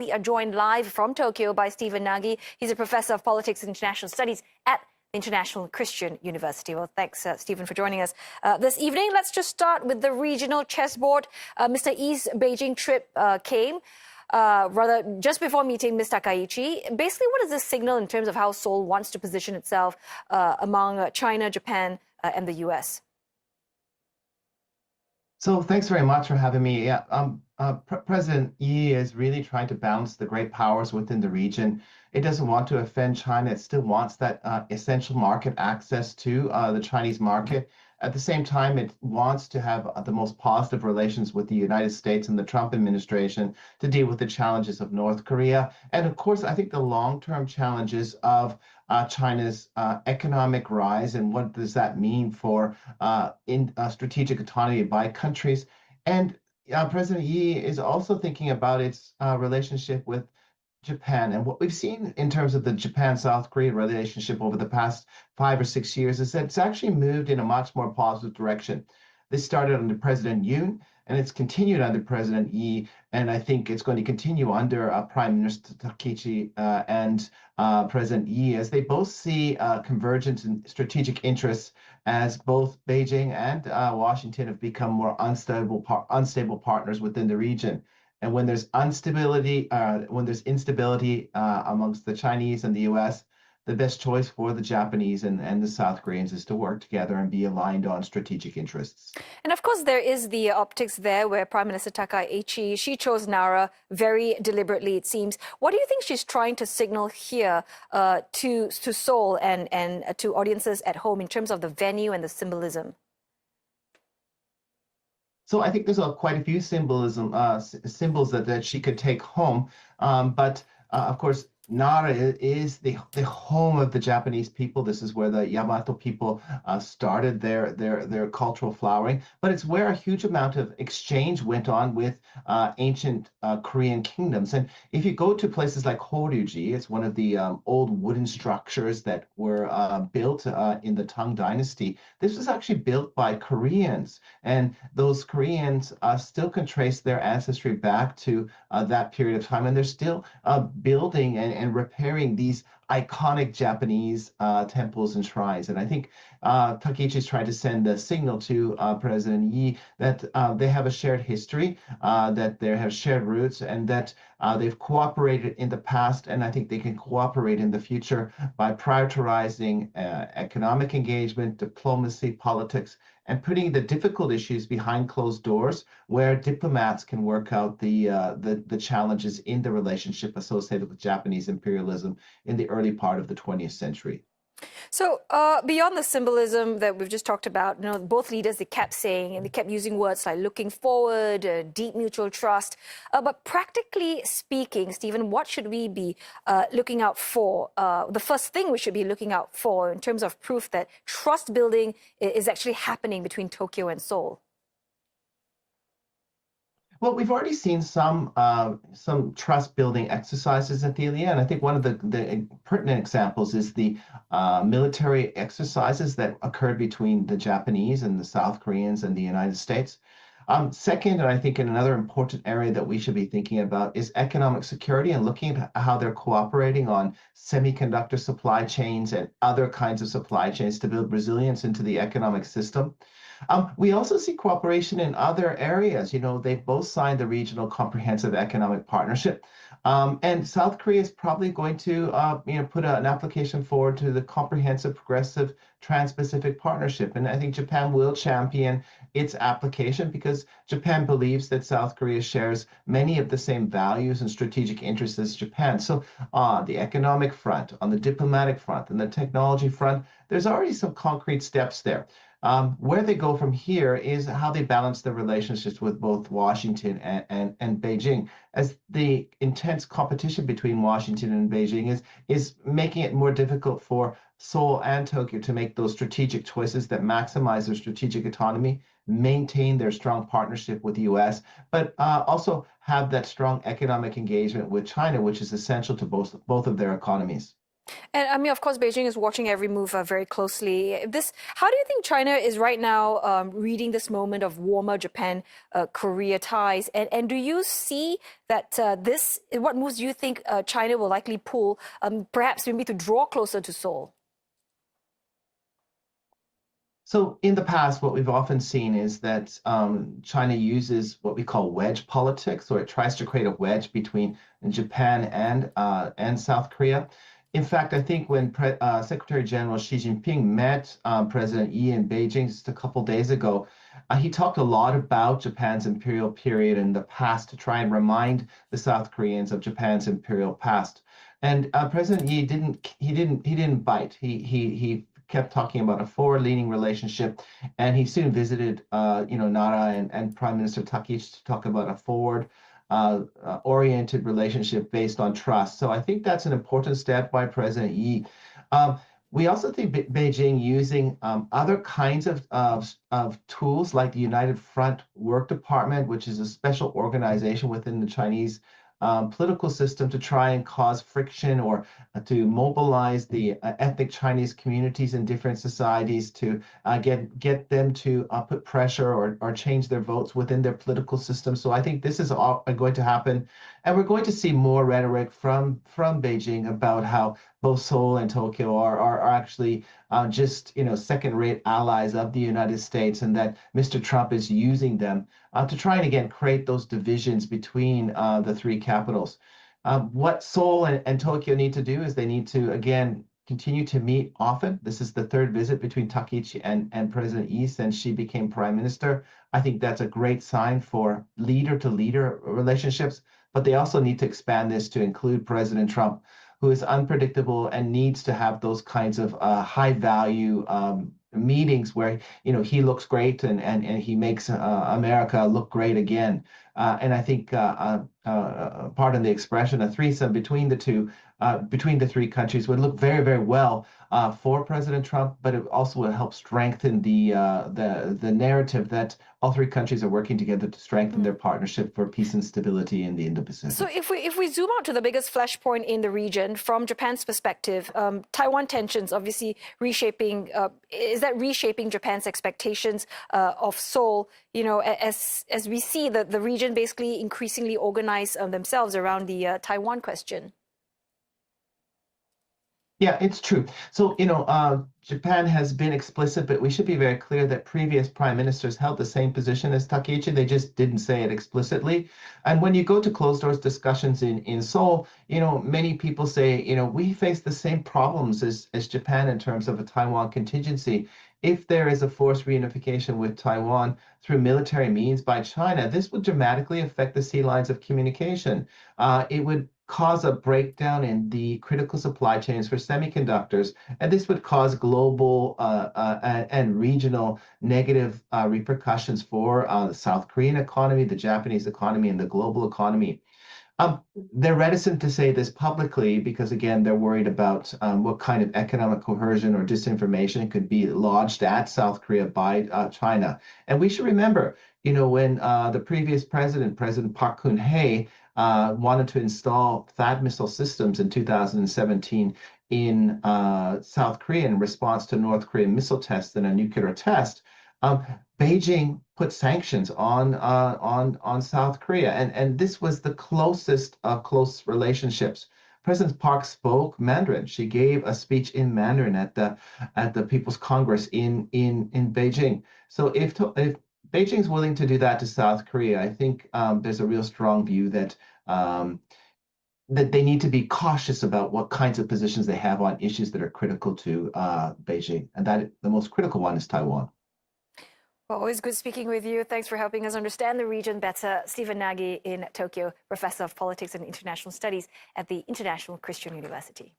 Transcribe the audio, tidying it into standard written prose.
We are joined live from Tokyo by Stephen Nagy. He's a professor of politics and international studies at the International Christian University. Well, thanks, Stephen, for joining us this evening. Let's just start with the regional chessboard. Mr. Yi's Beijing trip came rather just before meeting Ms. Takaichi. Basically, what does this signal in terms of how Seoul wants to position itself among China, Japan, and the US? So thanks very much for having me. Yeah, President Yi is really trying to balance the great powers within the region. It doesn't want to offend China. It still wants that essential market access to the Chinese market. At the same time, it wants to have the most positive relations with the United States and the Trump administration to deal with the challenges of North Korea. And of course, I think the long-term challenges of China's economic rise and what does that mean for strategic autonomy by countries. And President Yi is also thinking about its relationship with Japan. And what we've seen in terms of the Japan-South Korea relationship over the past 5 or 6 years is that it's actually moved in a much more positive direction. This started under President Yoon, and it's continued under President Yi, and I think it's going to continue under Prime Minister Takaichi and President Yi, as they both see convergence in strategic interests, as both Beijing and Washington have become more unstable partners within the region. And when there's instability amongst the Chinese and the US, the best choice for the Japanese and the South Koreans is to work together and be aligned on strategic interests. And of course, there is the optics there where Prime Minister Takaichi, she chose Nara very deliberately, it seems. What do you think she's trying to signal here to Seoul and to audiences at home in terms of the venue and the symbolism? So I think there's quite a few symbols that she could take home. But of course, Nara is the home of the Japanese people. This is where the Yamato people started their cultural flowering. But it's where a huge amount of exchange went on with ancient Korean kingdoms. And if you go to places like Horyuji, it's one of the old wooden structures that were built in the Tang Dynasty. This was actually built by Koreans. And those Koreans still can trace their ancestry back to that period of time. And they're still building and repairing these iconic Japanese temples and shrines. And I think Takaichi is trying to send a signal to President Yi that they have a shared history, that they have shared roots, and that they've cooperated in the past, and I think they can cooperate in the future by prioritizing economic engagement, diplomacy, politics, and putting the difficult issues behind closed doors where diplomats can work out the challenges in the relationship associated with Japanese imperialism in the early part of the 20th century. So beyond the symbolism that we've just talked about, both leaders, they kept saying, and they kept using words like looking forward, deep mutual trust. But practically speaking, Stephen, what should we be looking out for? The first thing we should be looking out for in terms of proof that trust building is actually happening between Tokyo and Seoul? Well, we've already seen some trust-building exercises, Athelia, and I think one of the pertinent examples is the military exercises that occurred between the Japanese and the South Koreans and the United States. Second, and I think in another important area that we should be thinking about is economic security and looking at how they're cooperating on semiconductor supply chains and other kinds of supply chains to build resilience into the economic system. We also see cooperation in other areas. They've both signed the Regional Comprehensive Economic Partnership. And South Korea is probably going to put an application forward to the Comprehensive Progressive Trans-Pacific Partnership. And I think Japan will champion its application because Japan believes that South Korea shares many of the same values and strategic interests as Japan. So on the economic front, on the diplomatic front, and the technology front, there's already some concrete steps there. Where they go from here is how they balance the relationships with both Washington and Beijing, as the intense competition between Washington and Beijing is making it more difficult for Seoul and Tokyo to make those strategic choices that maximize their strategic autonomy, maintain their strong partnership with the US, but also have that strong economic engagement with China, which is essential to both of their economies. And I mean, of course, Beijing is watching every move very closely. How do you think China is right now reading this moment of warmer Japan-Korea ties? And do you see that what moves do you think China will likely pull, perhaps maybe to draw closer to Seoul? So in the past, what we've often seen is that China uses what we call wedge politics, or it tries to create a wedge between Japan and South Korea. In fact, I think when Secretary General Xi Jinping met President Yi in Beijing just a couple days ago, he talked a lot about Japan's imperial period in the past to try and remind the South Koreans of Japan's imperial past. And President Yi didn't bite. He kept talking about a forward-leaning relationship, and he soon visited, Nara and Prime Minister Takaichi to talk about a forward-oriented relationship based on trust. So I think that's an important step by President Yi. We also think Beijing using other kinds of tools like the United Front Work Department, which is a special organization within the Chinese political system to try and cause friction or to mobilize the ethnic Chinese communities in different societies to get them to put pressure or change their votes within their political system. So I think this is all going to happen, and we're going to see more rhetoric from Beijing about how both Seoul and Tokyo are actually just second-rate allies of the United States, and that Mr. Trump is using them to try and again create those divisions between the three capitals. What Seoul and Tokyo need to do is they need to again continue to meet often. This is the third visit between Takaichi and President Yi since she became prime minister. I think that's a great sign for leader-to-leader relationships, but they also need to expand this to include President Trump, who is unpredictable and needs to have those kinds of high-value meetings where he looks great and he makes America look great again. And I think, pardon the expression, a threesome between the three countries would look very, very well for President Trump, but it also would help strengthen the narrative that all three countries are working together to strengthen their partnership for peace and stability in the Indo-Pacific. So if we zoom out to the biggest flashpoint in the region, from Japan's perspective, Taiwan tensions obviously reshaping. Is that reshaping Japan's expectations of Seoul? As we see the region basically increasingly organize themselves around the Taiwan question. Yeah, it's true. So, Japan has been explicit, but we should be very clear that previous prime ministers held the same position as Takaichi. They just didn't say it explicitly. And when you go to closed doors discussions in Seoul, many people say, we face the same problems as Japan in terms of a Taiwan contingency. If there is a forced reunification with Taiwan through military means by China, this would dramatically affect the sea lines of communication. It would cause a breakdown in the critical supply chains for semiconductors, and this would cause global and regional negative repercussions for the South Korean economy, the Japanese economy, and the global economy. They're reticent to say this publicly because, again, they're worried about what kind of economic coercion or disinformation could be lodged at South Korea by China. And we should remember, when the previous president, President Park Geun-hye, wanted to install THAAD missile systems in 2017 in South Korea in response to North Korean missile tests and a nuclear test. Beijing put sanctions on South Korea, and this was the closest of close relationships. President Park spoke Mandarin. She gave a speech in Mandarin at the People's Congress in Beijing. So if Beijing's willing to do that to South Korea, I think there's a real strong view that they need to be cautious about what kinds of positions they have on issues that are critical to Beijing, and that the most critical one is Taiwan. Well, always good speaking with you. Thanks for helping us understand the region better. Stephen Nagy in Tokyo, Professor of Politics and International Studies at the International Christian University.